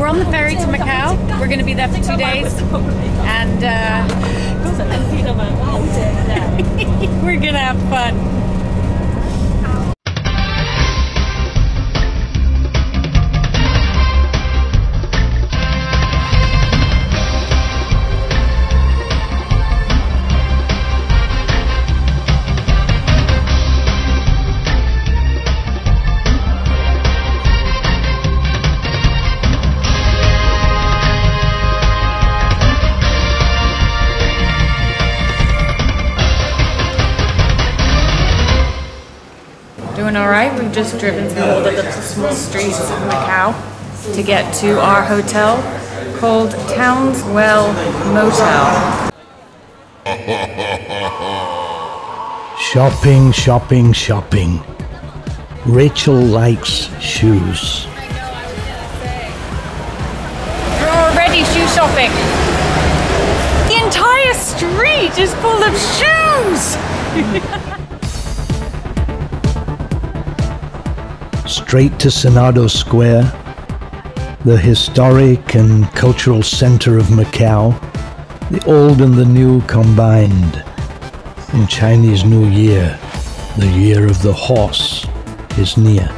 We're on the ferry to Macau. We're going to be there for 2 days, and we're going to have fun. Doing alright, we've just driven through all the little small streets of Macau to get to our hotel called Townswell Motel. Shopping, shopping, shopping. Rachel likes shoes. We're already shoe shopping. The entire street is full of shoes! Straight to Senado Square, the historic and cultural center of Macau, the old and the new combined. In Chinese New Year, the year of the horse is near.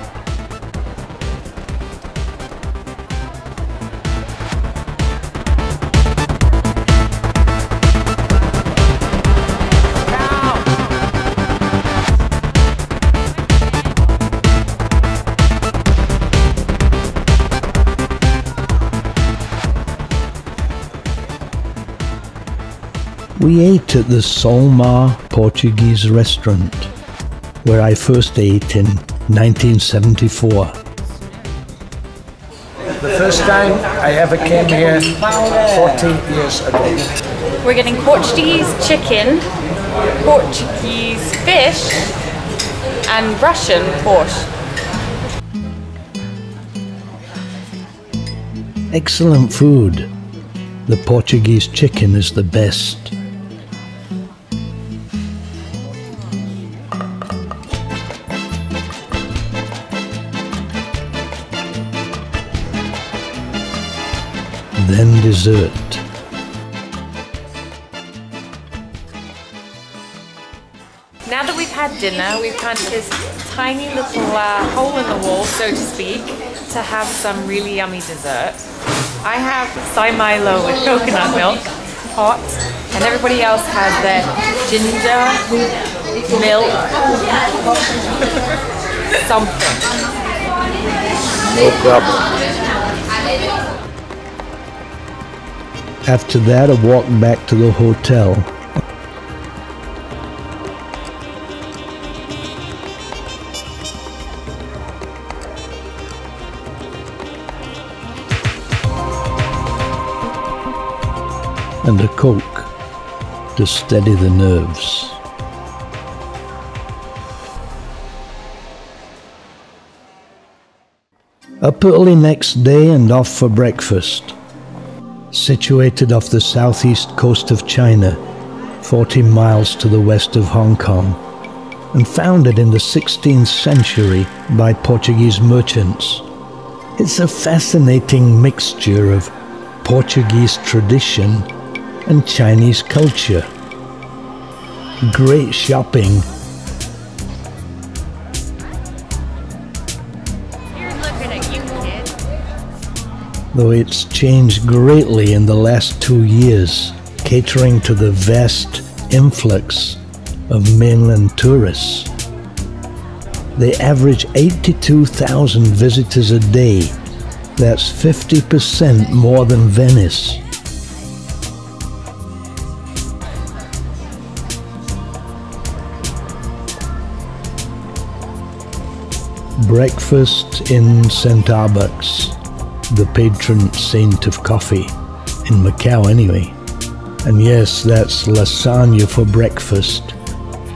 We ate at the Solmar Portuguese restaurant, where I first ate in 1974. The first time I ever came here 14 years ago. We're getting Portuguese chicken, Portuguese fish, and Russian borscht. Excellent food. The Portuguese chicken is the best. Then dessert. Now that we've had dinner, we've found this tiny little hole in the wall, so to speak, to have some really yummy dessert. I have Milo with coconut milk, hot, and everybody else has their ginger, milk, something. No problem. After that, I walked back to the hotel. And a Coke to steady the nerves. Up early next day and off for breakfast. Situated off the southeast coast of China, 40 miles to the west of Hong Kong, and founded in the 16th century by Portuguese merchants. It's a fascinating mixture of Portuguese tradition and Chinese culture. Great shopping. Though it's changed greatly in the last 2 years, catering to the vast influx of mainland tourists. They average 82,000 visitors a day. That's 50% more than Venice. Breakfast in St. Starbucks, the patron saint of coffee, in Macau anyway. And yes, that's lasagna for breakfast,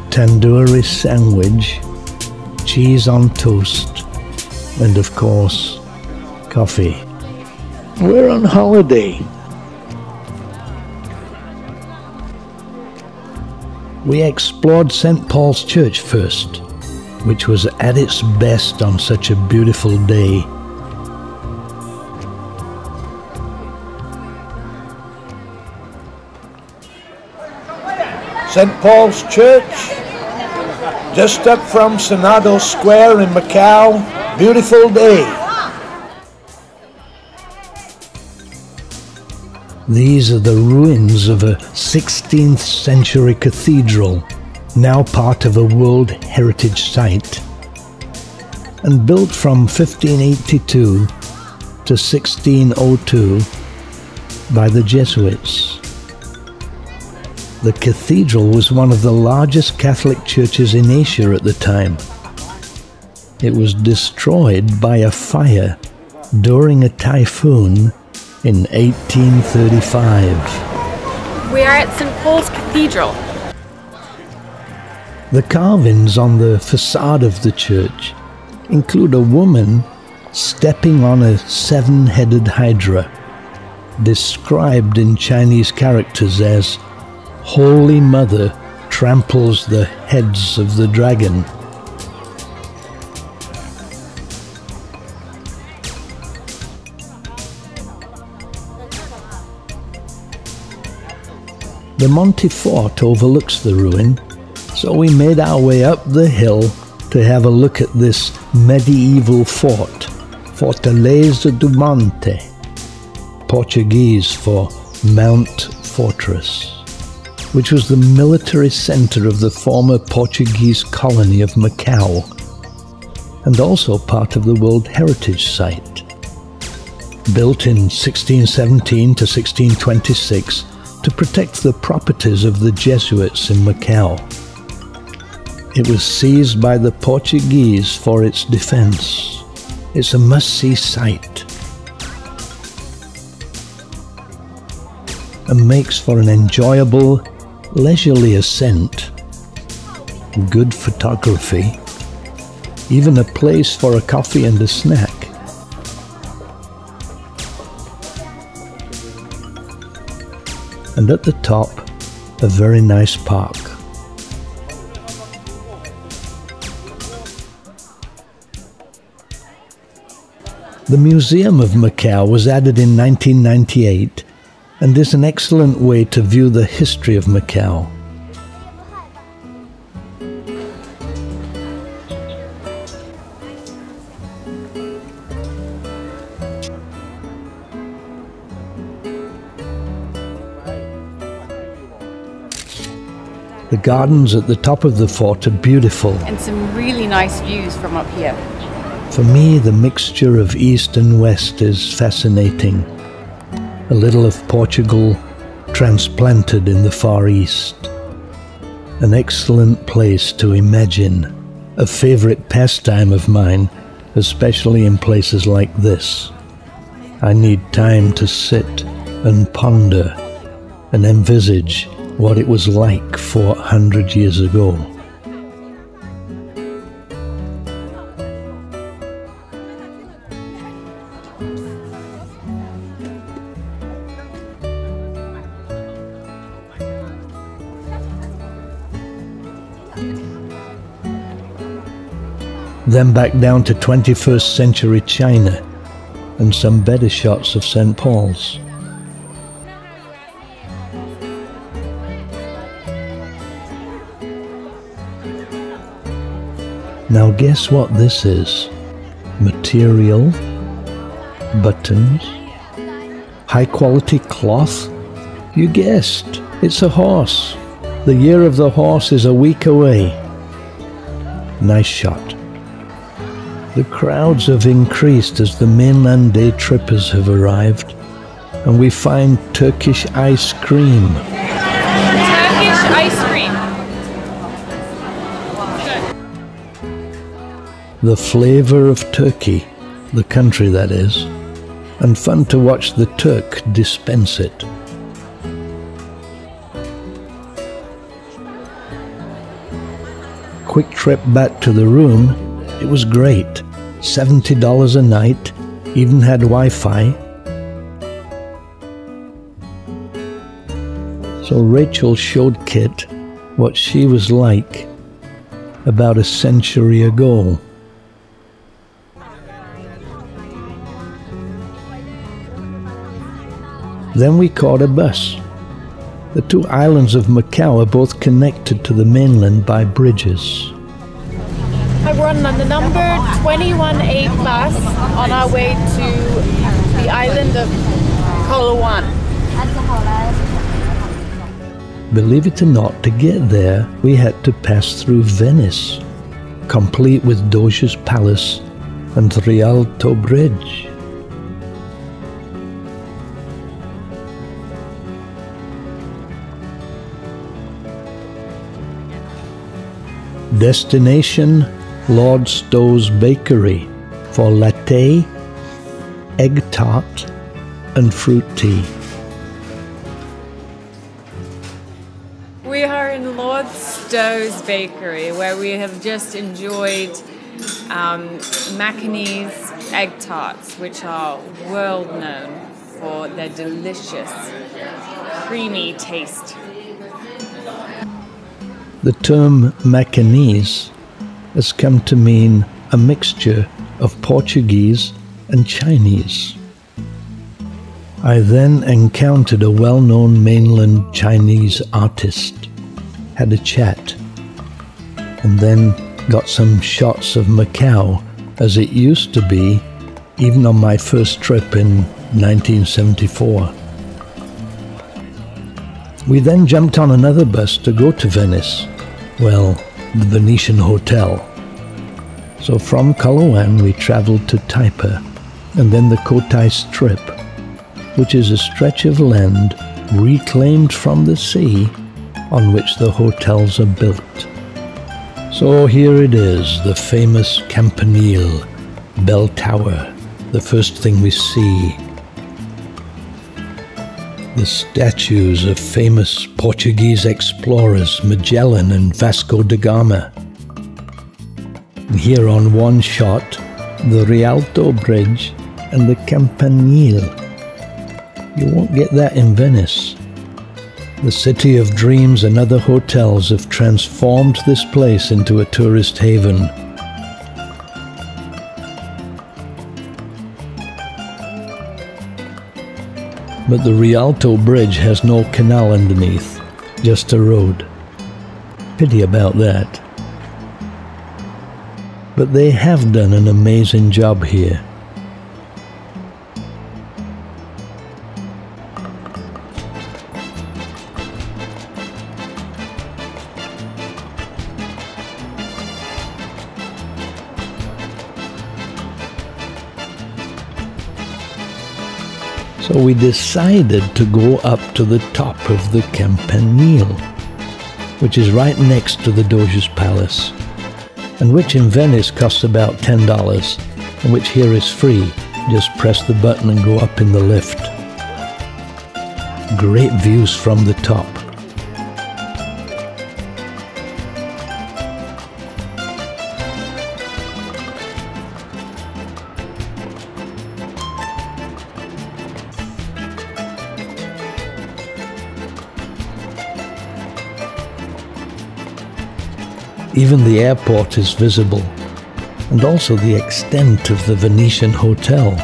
tandoori sandwich, cheese on toast, and of course, coffee. We're on holiday. We explored St. Paul's Church first, which was at its best on such a beautiful day. St. Paul's Church, just up from Senado Square in Macau. Beautiful day. These are the ruins of a 16th century cathedral, now part of a World Heritage Site, and built from 1582 to 1602 by the Jesuits. The cathedral was one of the largest Catholic churches in Asia at the time. It was destroyed by a fire during a typhoon in 1835. We are at St. Paul's Cathedral. The carvings on the facade of the church include a woman stepping on a seven-headed hydra, described in Chinese characters as Holy Mother tramples the heads of the dragon. The Monte fort overlooks the ruin, so we made our way up the hill to have a look at this medieval fort, Fortaleza do Monte, Portuguese for Mount Fortress, which was the military center of the former Portuguese colony of Macau, and also part of the World Heritage Site. Built in 1617 to 1626 to protect the properties of the Jesuits in Macau. It was seized by the Portuguese for its defense. It's a must-see sight and makes for an enjoyable, leisurely ascent, good photography, even a place for a coffee and a snack. And at the top, a very nice park. The Museum of Macau was added in 1998 and is an excellent way to view the history of Macau. The gardens at the top of the fort are beautiful. And some really nice views from up here. For me, the mixture of East and West is fascinating. A little of Portugal transplanted in the Far East. An excellent place to imagine. A favorite pastime of mine, especially in places like this. I need time to sit and ponder and envisage what it was like 400 years ago. Then back down to 21st century China and some better shots of St. Paul's. Now guess what this is? Material, buttons, high quality cloth? You guessed, it's a horse. The year of the horse is a week away. Nice shot. The crowds have increased as the mainland day trippers have arrived, and we find Turkish ice cream. Turkish ice cream. The flavor of Turkey, the country that is, and fun to watch the Turk dispense it. Quick trip back to the room. It was great. $70 a night, even had Wi-Fi. So Rachel showed Kit what she was like about a century ago. Then we caught a bus. The two islands of Macau are both connected to the mainland by bridges. We're on the number 21A bus on our way to the island of Coloane. Believe it or not, to get there, we had to pass through Venice, complete with Doge's Palace and Rialto Bridge. Destination, Lord Stows Bakery for latte, egg tart and fruit tea. We are in Lord Stows Bakery, where we have just enjoyed Macanese egg tarts, which are world known for their delicious, creamy taste. The term Macanese has come to mean a mixture of Portuguese and Chinese. I then encountered a well-known mainland Chinese artist, had a chat, and then got some shots of Macau as it used to be, even on my first trip in 1974. We then jumped on another bus to go to Venice, well, the Venetian hotel. So from Coloane we travelled to Taipa, and then the Cotai Strip, which is a stretch of land reclaimed from the sea on which the hotels are built. So here it is, the famous Campanile, bell tower, the first thing we see. The statues of famous Portuguese explorers Magellan and Vasco da Gama. And here on one shot, the Rialto Bridge and the Campanile. You won't get that in Venice. The City of Dreams and other hotels have transformed this place into a tourist haven. But the Rialto Bridge has no canal underneath, just a road. Pity about that. But they have done an amazing job here. So we decided to go up to the top of the Campanile, which is right next to the Doge's Palace, and which in Venice costs about $10, and which here is free. Just press the button and go up in the lift. Great views from the top. Even the airport is visible, and also the extent of the Venetian hotel.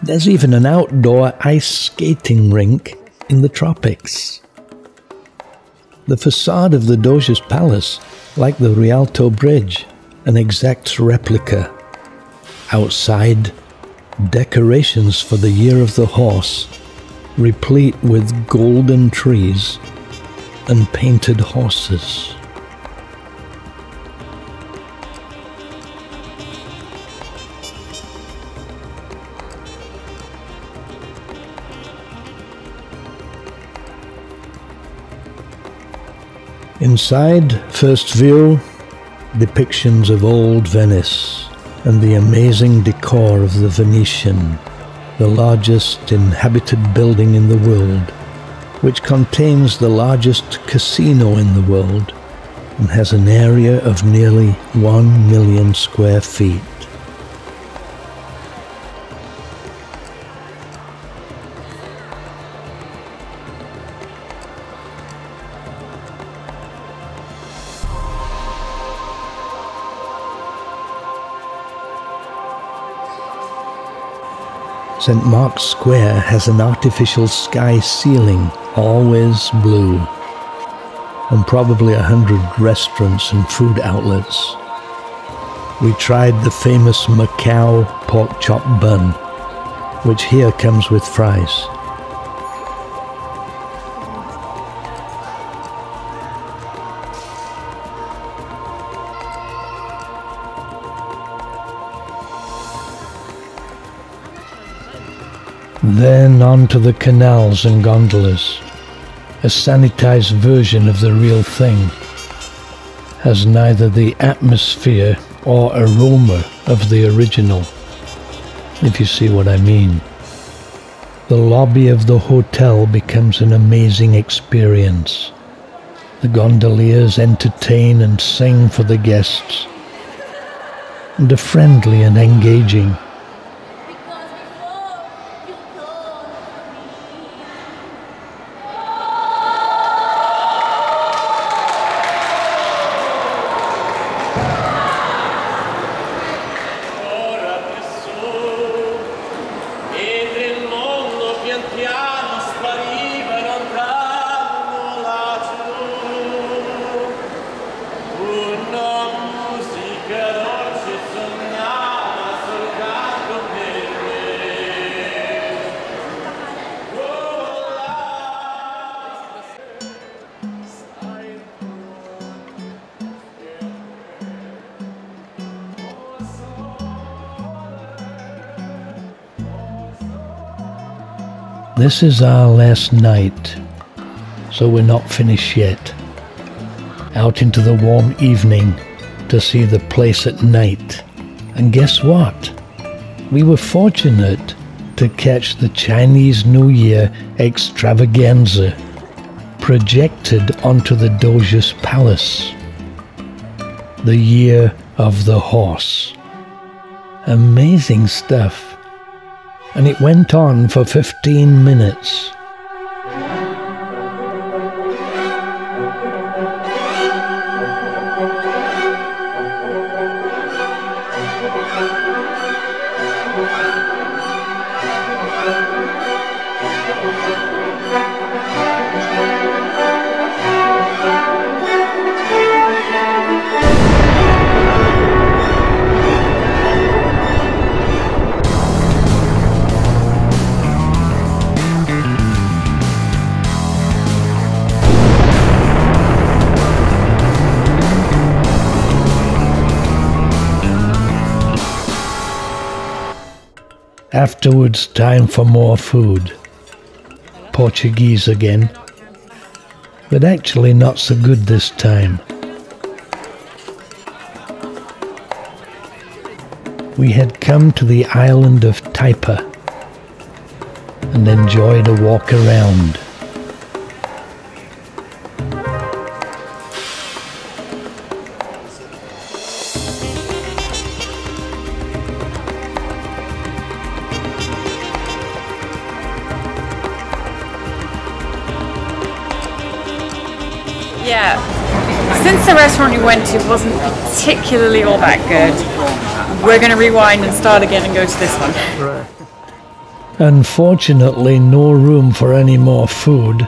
There's even an outdoor ice skating rink in the tropics. The facade of the Doge's Palace, like the Rialto Bridge, an exact replica. Outside, decorations for the Year of the Horse, replete with golden trees and painted horses. Inside, first view, depictions of old Venice and the amazing decor of the Venetian, the largest inhabited building in the world, which contains the largest casino in the world and has an area of nearly 1 million square feet. St. Mark's Square has an artificial sky ceiling, always blue, and probably 100 restaurants and food outlets. We tried the famous Macau pork chop bun, which here comes with fries. Then on to the canals and gondolas. A sanitized version of the real thing. Has neither the atmosphere or aroma of the original, if you see what I mean. The lobby of the hotel becomes an amazing experience. The gondoliers entertain and sing for the guests, and are friendly and engaging. This is our last night, so we're not finished yet. Out into the warm evening to see the place at night. And guess what? We were fortunate to catch the Chinese New Year extravaganza projected onto the Doge's palace. The Year of the Horse. Amazing stuff. And it went on for 15 minutes. Afterwards, time for more food. Portuguese again, but actually not so good this time. We had come to the island of Taipa and enjoyed a walk around. Yeah, since the restaurant we went to wasn't particularly all that good, we're going to rewind and start again and go to this one. Right. Unfortunately, no room for any more food,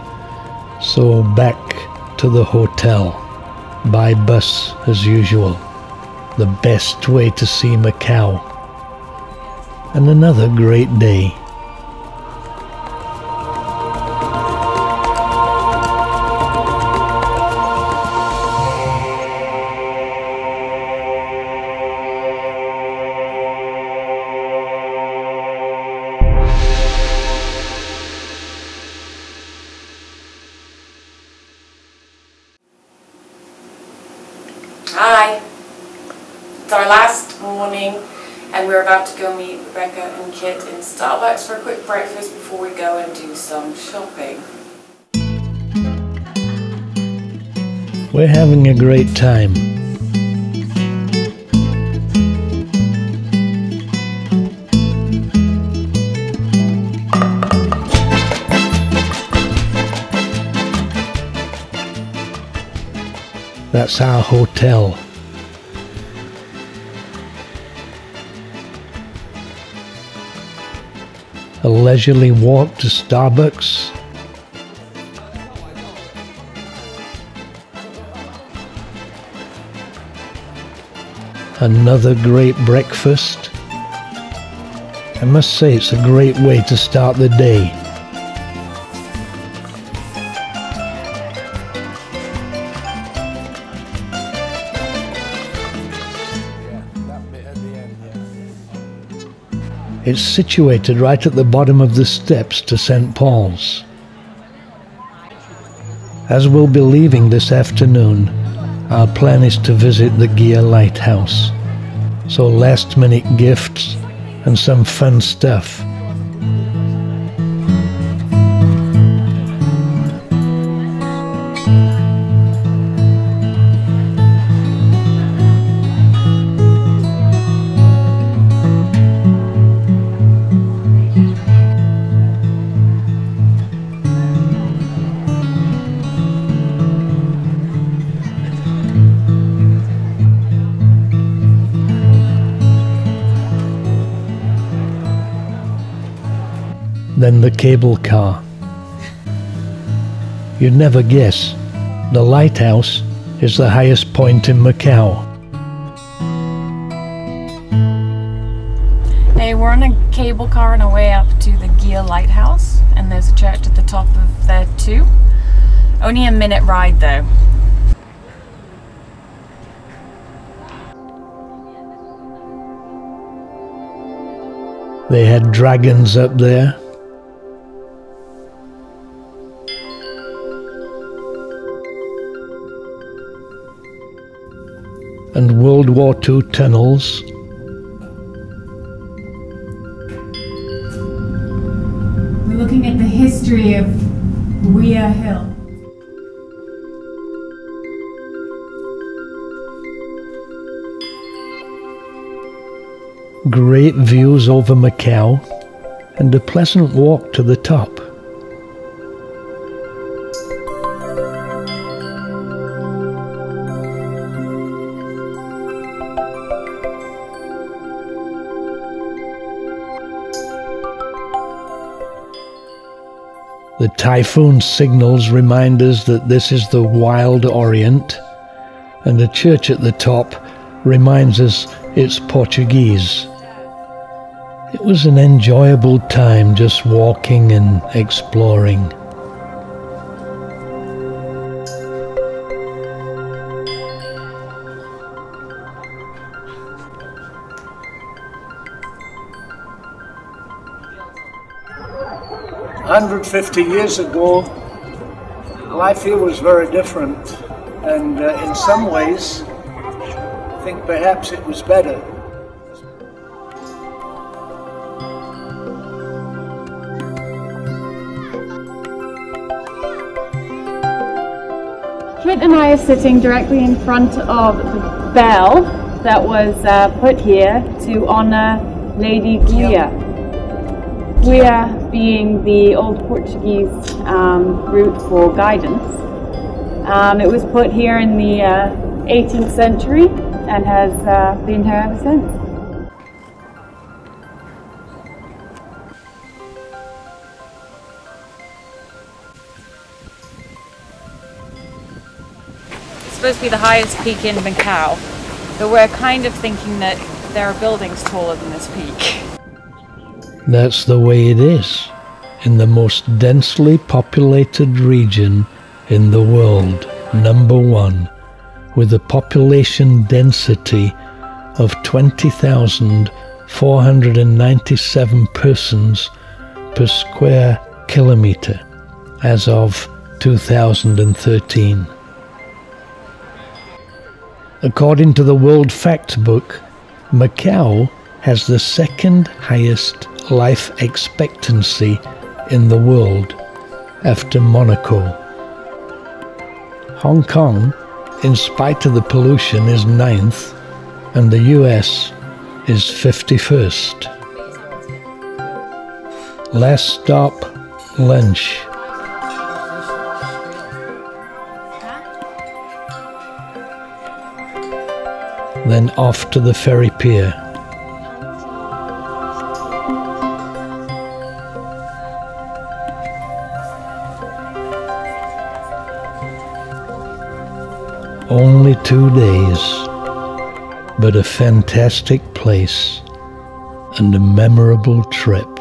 so back to the hotel, by bus as usual. The best way to see Macau. And another great day. our last morning and we're about to go meet Rebecca and Kit in Starbucks for a quick breakfast before we go and do some shopping. We're having a great time. That's our hotel. A leisurely walk to Starbucks. Another great breakfast. I must say it's a great way to start the day. It's situated right at the bottom of the steps to St. Paul's. As we'll be leaving this afternoon, our plan is to visit the Guia Lighthouse. So last-minute gifts and some fun stuff. Then the cable car. You'd never guess, the lighthouse is the highest point in Macau. Hey, we're on a cable car on our way up to the Guia Lighthouse, and there's a church at the top of there too. Only a minute ride though. They had dragons up there. And World War II tunnels. We're looking at the history of Guia Hill. Great views over Macau and a pleasant walk to the top. The typhoon signals remind us that this is the Wild Orient, and the church at the top reminds us it's Portuguese. It was an enjoyable time just walking and exploring. $150 years ago, life here was very different, and in some ways, I think perhaps it was better. Kit and I are sitting directly in front of the bell that was put here to honor Lady Guia. Guia being the old Portuguese route for guidance. It was put here in the 18th century and has been here ever since. It's supposed to be the highest peak in Macau, but we're kind of thinking that there are buildings taller than this peak. That's the way it is in the most densely populated region in the world, #1, with a population density of 20,497 persons per square kilometre as of 2013. According to the World Factbook, Macau has the second highest life expectancy in the world after Monaco. Hong Kong, in spite of the pollution, is 9th, and the US is 51st. Last stop, lunch. Then off to the ferry pier. Only 2 days, but a fantastic place and a memorable trip.